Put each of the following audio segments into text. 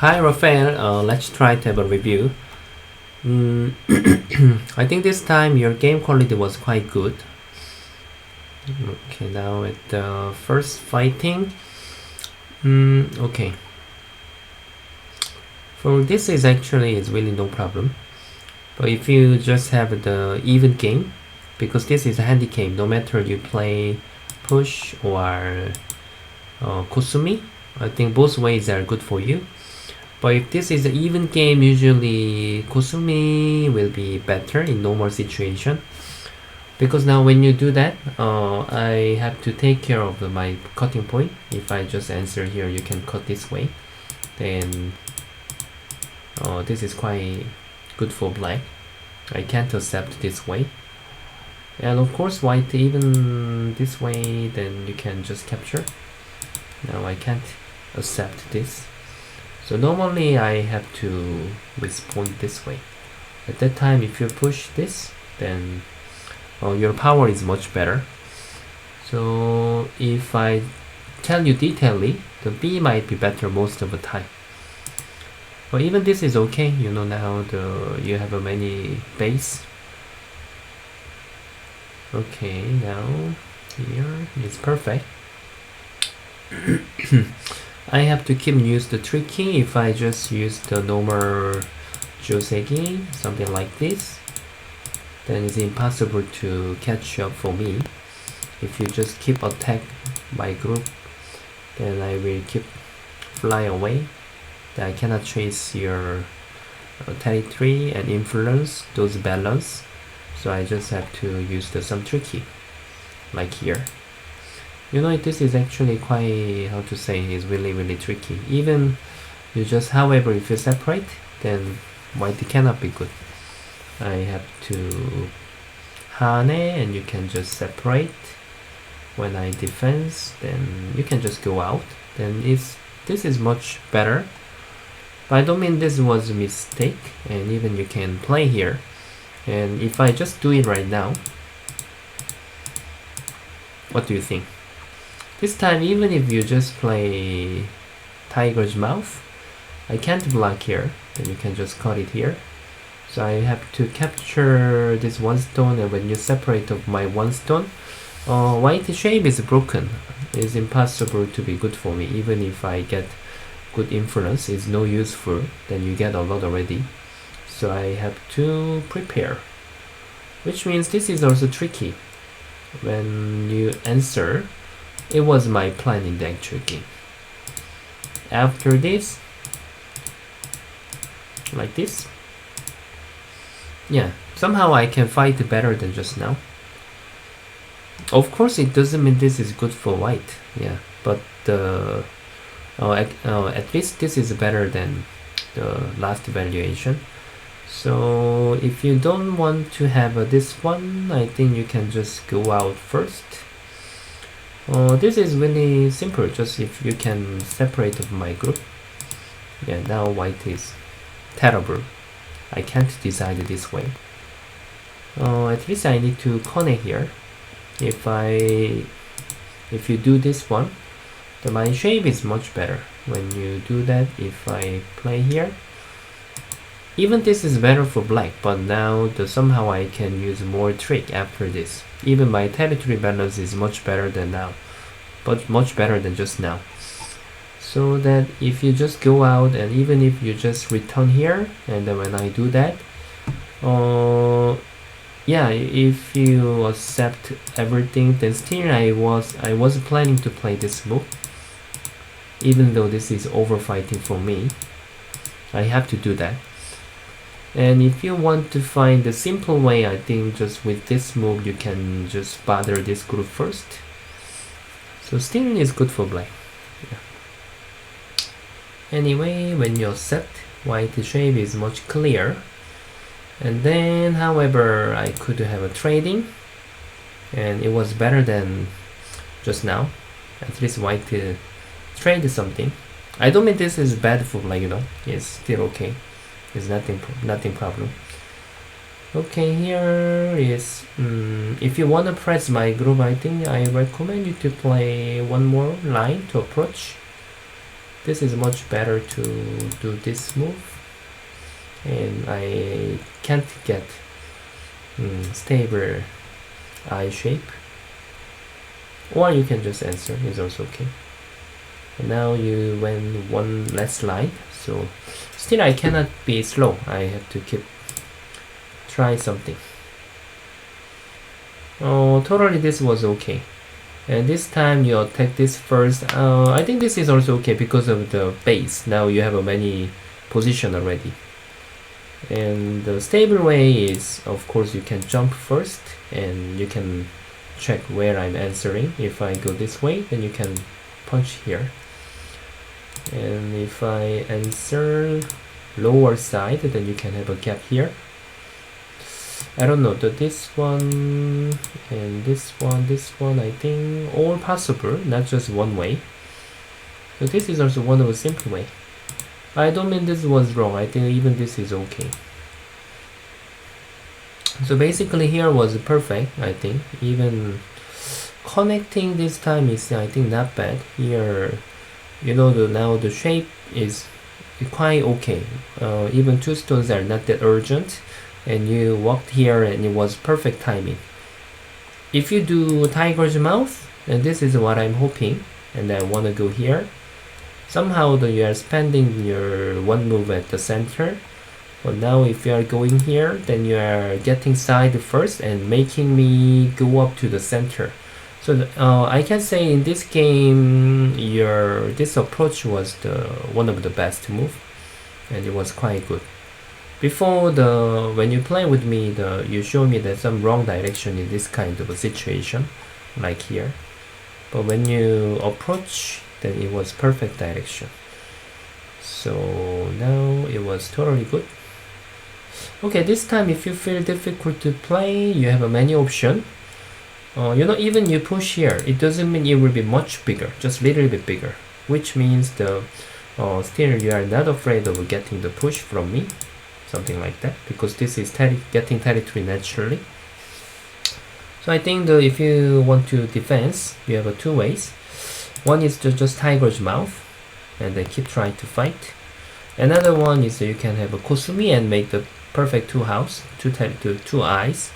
Hi Raphael, let's try to have a review. Mm, I think this time your game quality was quite good. Okay, now at the first fighting. Okay. For this is actually is really no problem. But if you just have the even game, because this is a handicap, no matter you play push or Kusumi, I think both ways are good for you. But if this is an even game, usually Kusumi will be better in normal situation. Because now when you do that, I have to take care of my cutting point. If I just answer here, you can cut this way. Then this is quite good for black. I can't accept this way. And of course white even this way, then you can just capture. Now I can't accept this. So normally I have to respond this way. At that time if you push this, then your power is much better. So if I tell you detailedly, the B might be better most of the time. But even this is okay, you know, now you have a many base. Okay, now here it's perfect. I have to keep use the tricky. If I just use the normal Joseki, something like this, then it's impossible to catch up for me. If you just keep attack my group, then I will keep fly away. Then I cannot chase your territory and influence those balance. So I just have to use some tricky, like here. You know, this is actually quite, how to say, is really tricky. Even you just, however, if you separate, then white cannot be good. I have to Hane, and you can just separate. When I defense, then you can just go out. Then this is much better. But I don't mean this was a mistake, and even you can play here. And if I just do it right now, what do you think? This time, even if you just play Tiger's Mouth, I can't block here, then you can just cut it here. So I have to capture this one stone, and when you separate of my one stone, white shape is broken. It's impossible to be good for me. Even if I get good influence, it's no useful. Then you get a lot already. So I have to prepare, which means this is also tricky. When you answer, it was my plan in the actual game. After this, like this, yeah, somehow I can fight better than just now. Of course, it doesn't mean this is good for white, yeah, but at least this is better than the last evaluation. So if you don't want to have this one, I think you can just go out first. This is really simple, just if you can separate of my group. Yeah, now white is terrible. I can't decide this way. At least I need to connect here. If you do this one, my shape is much better. When you do that, if I play here, even this is better for black, but now somehow I can use more trick after this. Even my territory balance is much better than now, but much better than just now. So that if you just go out, and even if you just return here, and then when I do that, yeah, if you accept everything, then still I was planning to play this move. Even though this is over fighting for me, I have to do that. And if you want to find the simple way, I think just with this move you can just bother this group first. So steering is good for black. Yeah. Anyway, when you accept, white shape is much clearer. And then, however, I could have a trading, and it was better than just now. At least white trade something. I don't mean this is bad for black, you know. It's still okay. It's nothing problem. Okay, here is if you want to press my group, I think I recommend you to play one more line to approach. This is much better to do this move, and I can't get stable eye shape. Or you can just answer, is also okay. And now you went one less slide, so still I cannot be slow. I have to keep try something. Oh, totally this was okay. And this time you attack this first. I think this is also okay because of the base. Now you have a many position already. And the stable way is, of course, you can jump first and you can check where I'm answering. If I go this way, then you can punch here. And if I answer lower side, then you can have a gap here. I don't know, this one and this one, I think all possible, not just one way. So this is also one of a simple way. I don't mean this was wrong, I think even this is okay. So basically here was perfect, I think. Even connecting this time is, I think, not bad. Here, you know, now the shape is quite okay. Even two stones are not that urgent. And you walked here and it was perfect timing. If you do tiger's mouth, and this is what I'm hoping, and I want to go here, somehow you are spending your one move at the center. But now if you are going here, then you are getting side first and making me go up to the center. So I can say in this game, this approach was one of the best move, and it was quite good. Before when you play with me, you show me that some wrong direction in this kind of a situation, like here. But when you approach, then it was perfect direction. So now it was totally good. Okay, this time if you feel difficult to play, you have a many option. You know, even you push here, it doesn't mean it will be much bigger, just a little bit bigger, which means still you are not afraid of getting the push from me. Something like that, because this is getting territory naturally. So I think if you want to defense, you have two ways. One is to just tiger's mouth and then keep trying to fight. Another one is you can have a Kosumi and make the perfect two eyes.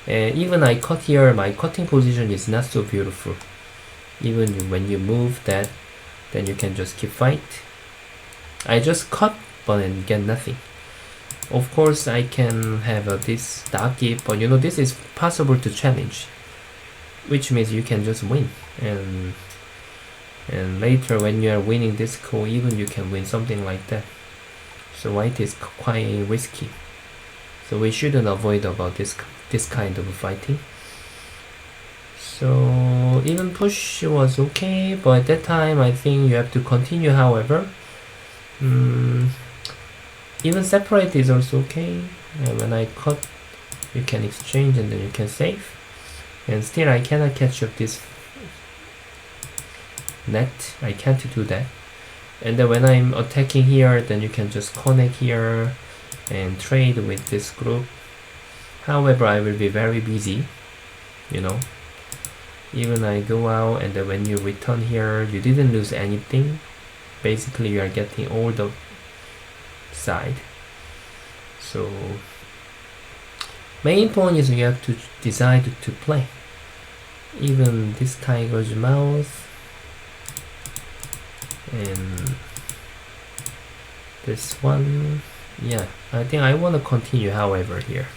And even I cut here, my cutting position is not so beautiful. Even when you move that, then you can just keep fight. I just cut but then get nothing. Of course, I can have this doggy, but you know, this is possible to challenge, which means you can just win. And later, when you are winning this ko, even you can win something like that. So white is quite risky. So we shouldn't avoid about this kind of fighting. So even push was okay, but at that time, I think you have to continue. However, even separate is also okay. And when I cut, you can exchange and then you can save. And still I cannot catch up this net. I can't do that. And then when I'm attacking here, then you can just connect here and trade with this group. However, I will be very busy, you know. Even I go out and then when you return here, you didn't lose anything. Basically, you are getting all the side. So main point is you have to decide to play. Even this tiger's mouth and this one, yeah, I think I want to continue. However, here,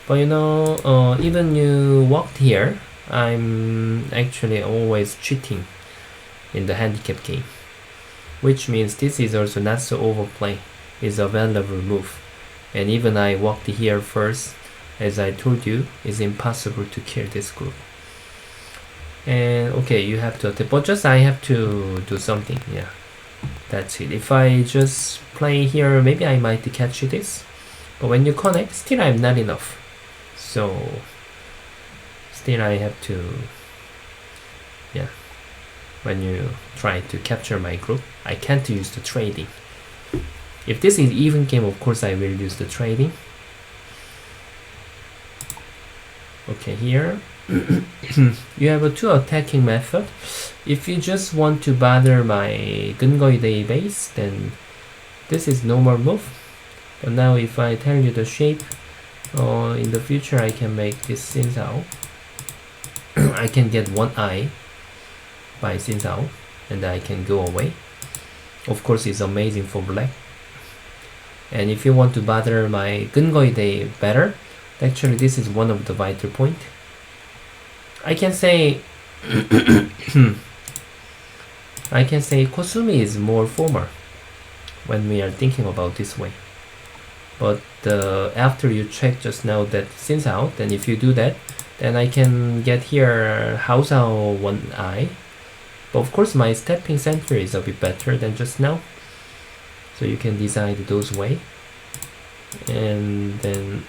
but you know, even you walked here, I'm actually always cheating in the handicap game, which means this is also not so overplay. It's a valuable move. And even I walked here first, as I told you, it's impossible to kill this group. And okay, you have to attack, but just I have to do something. Yeah, that's it. If I just play here, maybe I might catch this. But when you connect, still I'm not enough. So still I have to, yeah. When you try to capture my group, I can't use the trading. If this is even game, of course I will use the trading. Okay, here You have a two attacking method. If you just want to bother my 근거이대의 base, then this is normal move. But now if I tell you the shape, in the future I can make this Xin I can get one eye by Xin and I can go away. Of course it's amazing for black. And if you want to bother my 근거이대 better, actually this is one of the vital point. I can say Kosumi is more formal when we are thinking about this way. But after you check just now that Xin then if you do that, then I can get here Haosao one eye. But of course my stepping center is a bit better than just now. So you can decide those way. And then,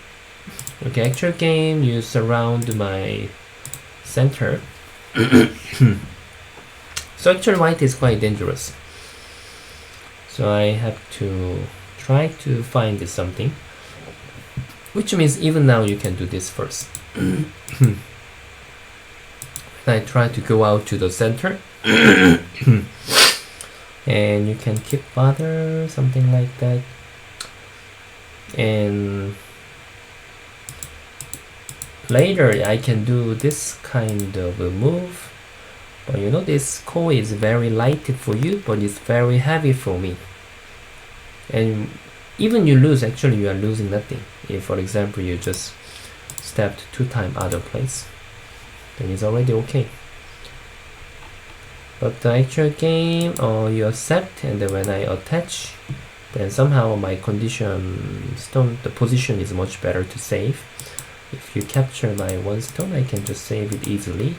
okay, actual game, you surround my center. So actually white is quite dangerous. So I have to try to find something. Which means even now you can do this first. I try to go out to the center. And you can keep bother, something like that. And later I can do this kind of a move. But you know this core is very light for you, but it's very heavy for me. And even you lose, actually you are losing nothing. If for example you just stepped 2 times other place, then it's already okay. But the actual game, you accept, and then when I attach, then somehow my condition stone, the position is much better to save. If you capture my 1 stone, I can just save it easily.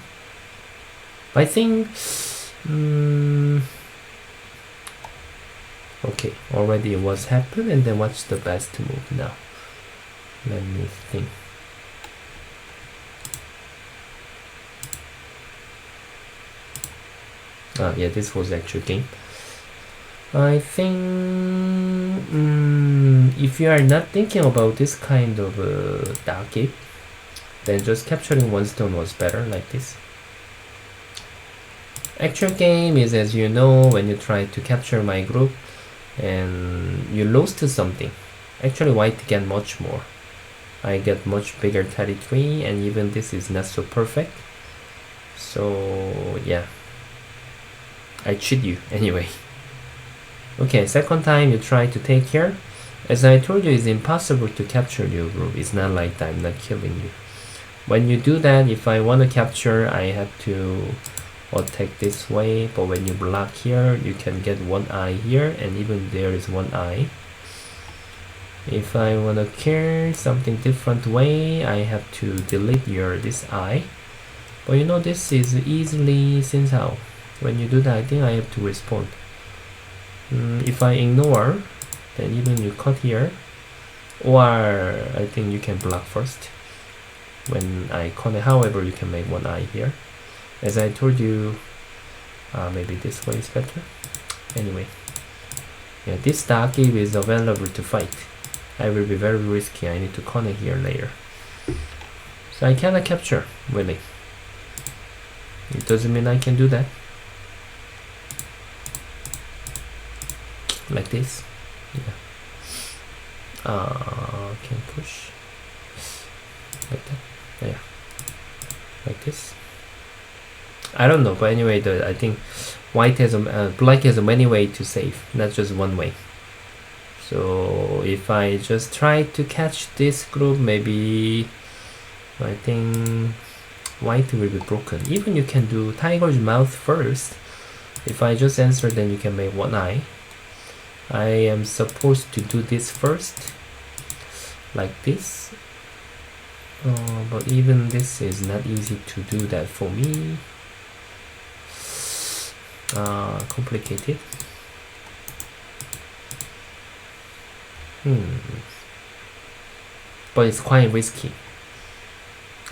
I think, okay, already what's happened, and then what's the best move now? Let me think. Yeah, this was the actual game. I think if you are not thinking about this kind of dark gate, then just capturing 1 stone was better, like this. Actual game is, as you know, when you try to capture my group and you lost something. Actually white get much more. I get much bigger territory, and even this is not so perfect. So yeah, I cheat you anyway. Okay, second time you try to take here. As I told you, it's impossible to capture your group. It's not like I'm not killing you. When you do that, if I want to capture, I have to attack this way. But when you block here, you can get 1 eye here, and even there is 1 eye. If I want to kill something different way, I have to delete this eye. But you know this is easily since how. When you do that, I think I have to respond. If I ignore, then even you cut here, or I think you can block first. When I cut it, however, you can make 1 eye here. As I told you, maybe this way is better. Anyway, yeah, this dark cave is available to fight. I will be very risky. I need to connect here later. So I cannot capture, really. It doesn't mean I can do that. Like this. Yeah. Can push. Like that. Yeah. Like this. I don't know, but anyway, I think white has black has many ways to save, not just 1 way. So if I just try to catch this group, maybe I think white will be broken. Even you can do tiger's mouth first. If I just answer, then you can make 1 eye. I am supposed to do this first, like this. But even this is not easy to do that for me. Complicated. But it's quite risky.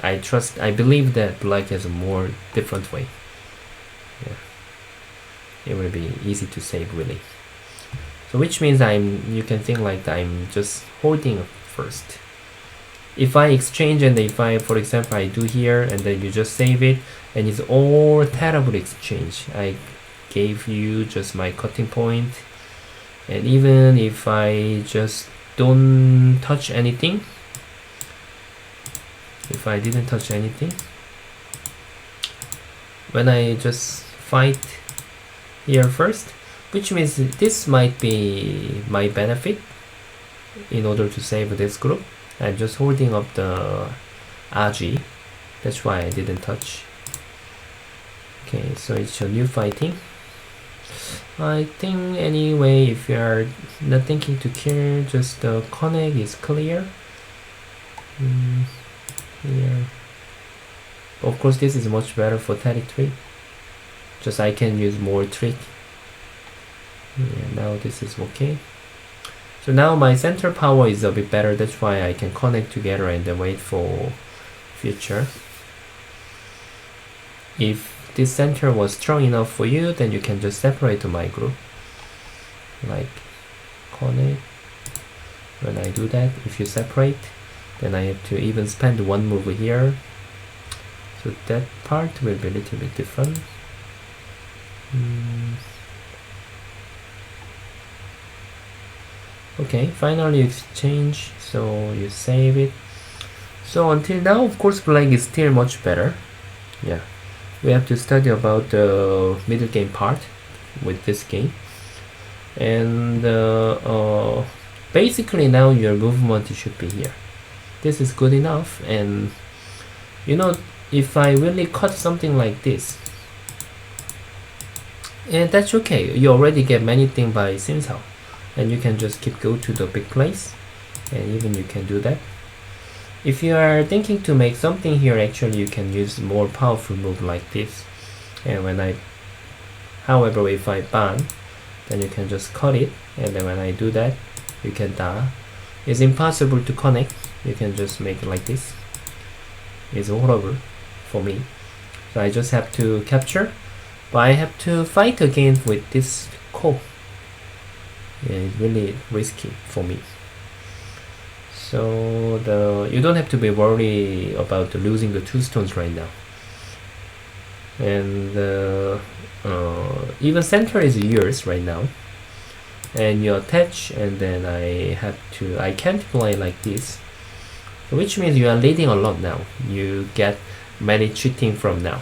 I believe that black has a more different way. Yeah. It will be easy to save, really. So which means you can think like I'm just holding first. if I exchange and if I, for example, I do here and then you just save it and it's all terrible exchange. I gave you just my cutting point, and even if I just don't touch anything, if I didn't touch anything, when I just fight here first, which means this might be my benefit in order to save this group. I'm just holding up the RG, that's why I didn't touch. Okay, so it's a new fighting. I think anyway, if you are not thinking to kill, just the connect is clear. Here. Of course, this is much better for tactic trick. Just I can use more trick. Yeah, now this is okay. So now my center power is a bit better. That's why I can connect together and then wait for future. If this center was strong enough for you, then you can just separate my group. Like connect. When I do that, if you separate, then I have to even spend one move here. So that part will be a little bit different. Okay, finally exchange, so you save it. So until now, of course, black is still much better. Yeah, we have to study about the middle game part with this game. And basically now your movement should be here. This is good enough. And you know, if I really cut something like this, and that's okay, you already get many things by Sinsao, and you can just keep go to the big place, and even you can do that. If you are thinking to make something here, actually you can use more powerful move like this. And when I, however, if I ban, then you can just cut it, and then when I do that, you can da. It's impossible to connect. You can just make it like this. It's horrible for me. So I just have to capture, but I have to fight again with this ko. Yeah, it's really risky for me. So you don't have to be worried about losing the 2 stones right now. And even center is yours right now. And you attach, and then I can't play like this, which means you are leading a lot now. You get many cheating from now.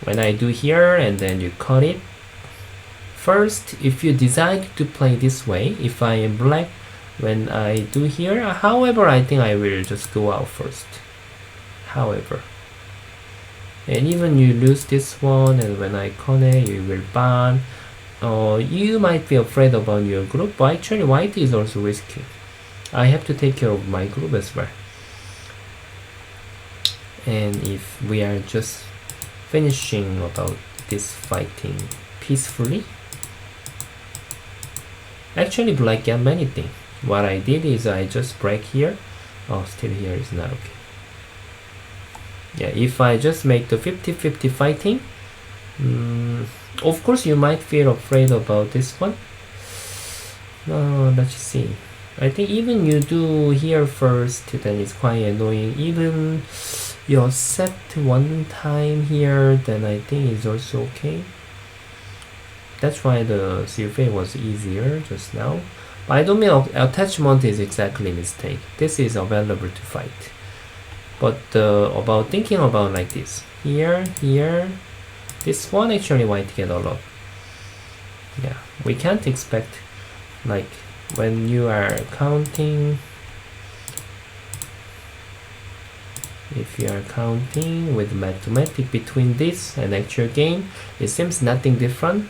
When I do here and then you cut it. First, if you decide to play this way, if I am black, when I do here, however, I think I will just go out first. However, and even you lose this one, and when I connect, you will ban. You might be afraid about your group, but actually white is also risky. I have to take care of my group as well. And if we are just finishing about this fighting peacefully, actually black get many things. What I did is I just break here. Oh, still here is not okay. Yeah, if I just make the 50-50 fighting, of course you might feel afraid about this one. Let's see. I think even you do here first, then it's quite annoying. Even you accept one time here, then I think it's also okay. That's why the CFA was easier just now. But I don't mean attachment is exactly mistake. This is available to fight. But about thinking about like this. Here, this one actually white get a lot. Yeah, we can't expect like when you are counting. If you are counting with mathematics between this and actual game, it seems nothing different.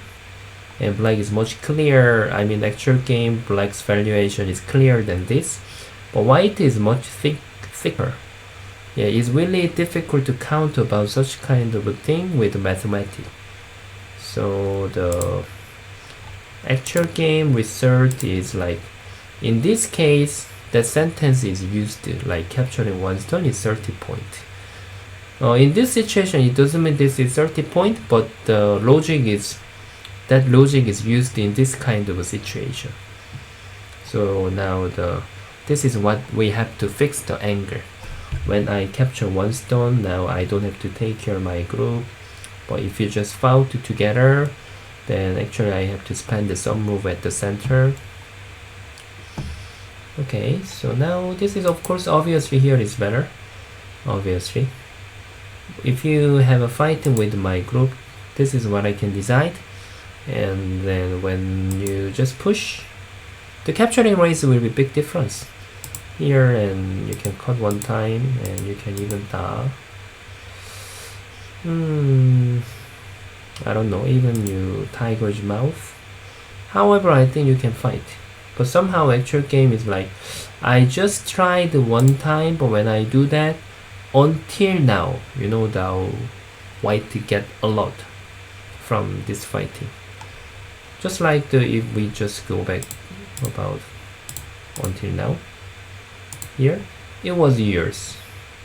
And black is much clearer. I mean, actual game, black's valuation is clearer than this, but white is much thicker. Yeah, it's really difficult to count about such kind of a thing with mathematics. So the actual game result is like, in this case, the sentence is used like capturing 1 stone is 30 points. In this situation, it doesn't mean this is 30 points, but the logic is, that logic is used in this kind of a situation. So now this is what we have to fix the angle. when I capture one stone, now I don't have to take care of my group. But if you just fought together, then actually I have to spend some move at the center. Okay, so now this is, of course, obviously here is better. Obviously, if you have a fighting with my group, this is what I can decide. And then when you just push, the capturing rates will be big difference here, and you can cut one time and you can even da. I don't know, even you tiger's mouth. However, I think you can fight, but somehow actual game is like, I just tried one time, but when I do that, until now, you know, the white get a lot from this fighting. Just like if we just go back about until now, here it was years,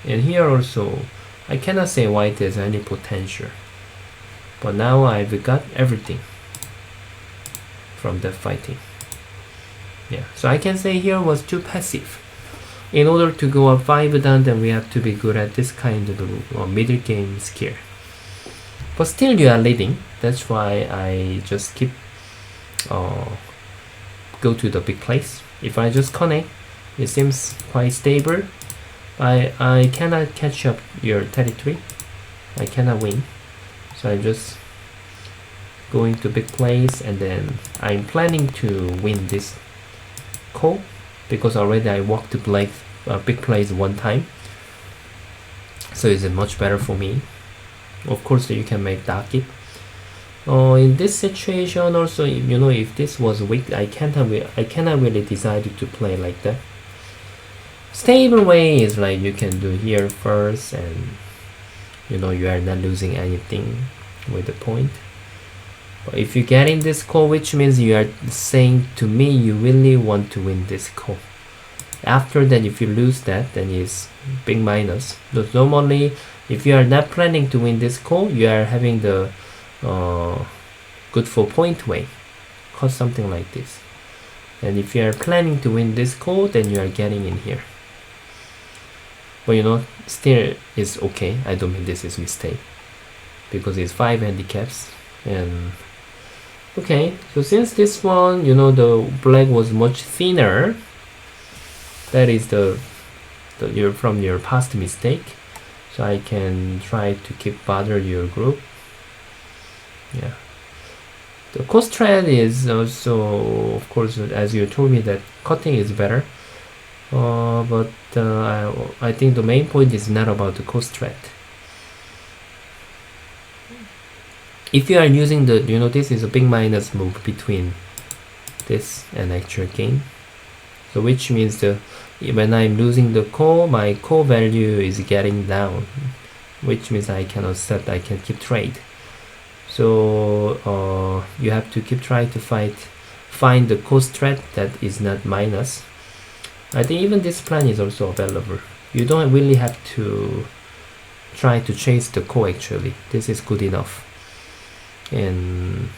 and here also I cannot say white has any potential, but now I've got everything from that fighting. Yeah, so I can say here was too passive. In order to go up 5 down, then we have to be good at this kind of middle game skill. But still you are leading. That's why I just keep go to the big place. If I just connect, it seems quite stable. I cannot catch up your territory. I cannot win. So I'm just going to big place, and then I'm planning to win this call, because already I walked to big place one time, so it's much better for me. Of course, you can make dark it. In this situation also, you know, if this was weak, I cannot really decide to play like that. Stable way is like you can do here first, and you know you are not losing anything with the point. But if you get in this call, which means you are saying to me you really want to win this call. After that, if you lose that, then it's big minus. But normally, if you are not planning to win this call, you are having the good for point way, cause something like this. And if you are planning to win this call, then you are getting in here. But you know, still is okay. I don't mean this is mistake, because it's 5 handicaps. And okay, so since this one, you know, the black was much thinner, that is from your past mistake. So I can try to keep bother your group. Yeah, the cost trend is also, of course, as you told me, that cutting is better. But I think the main point is not about the cost trend. If you are using the, you know, this is a big minus move between this and actual game. So which means when I'm losing the call, my call value is getting down, which means I cannot set, I can keep trade. So you have to keep trying to find the cost trade that is not minus. I think even this plan is also available. You don't really have to try to chase the call actually. This is good enough. And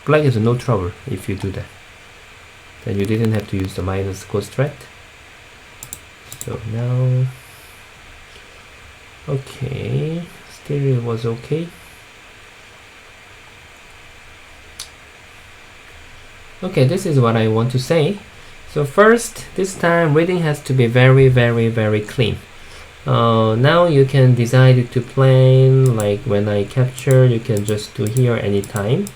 black is no trouble if you do that. Then you didn't have to use the minus cost threat. So now, okay, still it was okay. Okay, this is what I want to say. So first, this time reading has to be very clean. Now you can decide to plan, like when I capture, you can just do here anytime.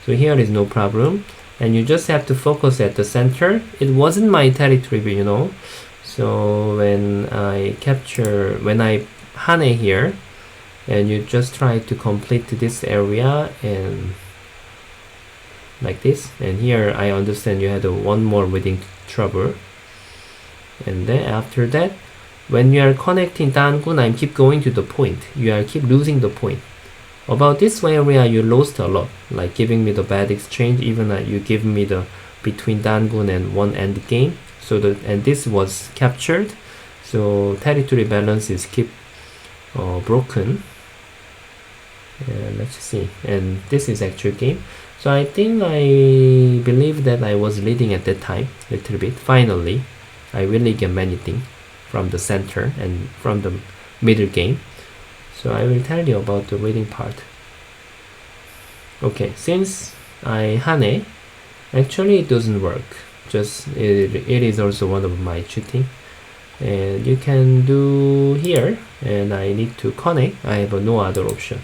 So here is no problem, and you just have to focus at the center. It wasn't my territory, but you know. So when I capture, when I hane here, and you just try to complete this area and like this. And here I understand you had one more reading trouble. And then after that, when you are connecting Dangun, I keep going to the point. You are keep losing the point. About this area, you lost a lot, like giving me the bad exchange. Even you give me the between Dangun and one end game. So and this was captured. So territory balance is keep broken. Let's see. And this is actual game. So I think I believe that I was leading at that time, little bit. Finally, I really get many things. from the center and from the middle game. So I will tell you about the reading part. Okay, since I hane, actually it doesn't work. Just it is also one of my cheating. And you can do here, and I need to connect. I have no other option.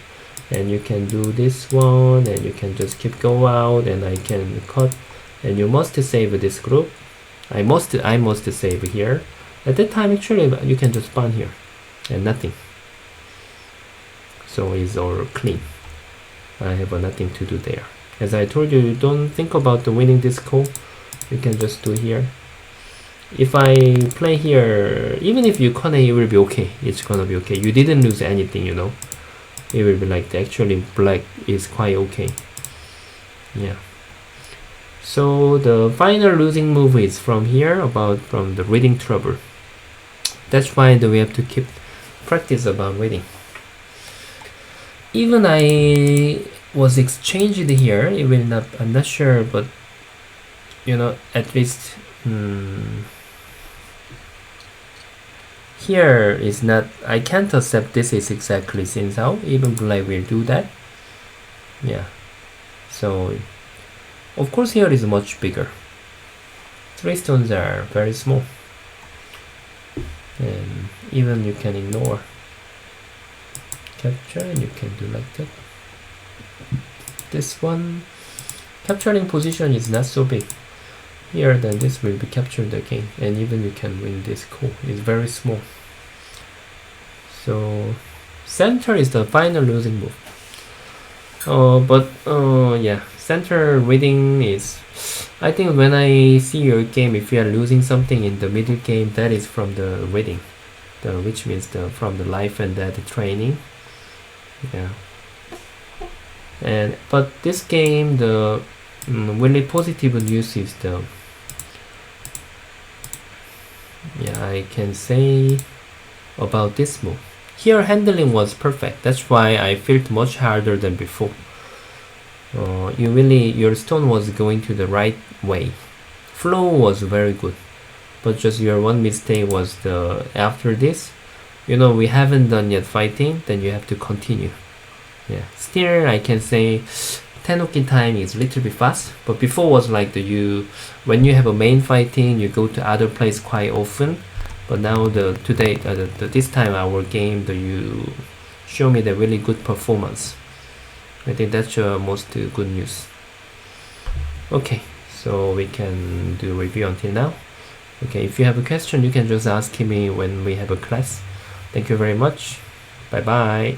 And you can do this one, and you can just keep go out, and I can cut. And you must save this group. I must save here. At that time, actually, you can just spawn here, and nothing. So it's all clean. I have nothing to do there. As I told you, you don't think about the winning this call. You can just do here. If I play here, even if you connect, it will be okay. It's gonna be okay. You didn't lose anything, you know. It will be like actually black is quite okay. Yeah. So the final losing move is from here, from the reading trouble. That's why we have to keep practice about reading. Even I was exchanged here, it will not. I'm not sure, but you know, at least. Here is not, I can't accept this is exactly since out, even black will do that. Yeah, so of course here is much bigger. 3 stones are very small, and even you can ignore capture, and you can do like that. This one, capturing position is not so big here, then this will be captured again, and even you can win this call. It's very small. So center is the final losing move. Yeah, center reading is, I think when I see your game, if you are losing something in the middle game, that is from the reading, which means from the life and death training. Yeah. But this game, the really positive news is I can say about this move. Here handling was perfect. That's why I felt much harder than before. Your stone was going to the right way. Flow was very good. But just your one mistake was after this, you know, we haven't done yet fighting, then you have to continue. Yeah. Still I can say Tenuki time is a little bit fast, but before was like when you have a main fighting, you go to other place quite often. But now this time our game, you show me the really good performance. I think that's most good news. Okay, so we can do review until now. Okay, if you have a question, you can just ask me when we have a class. Thank you very much. Bye bye.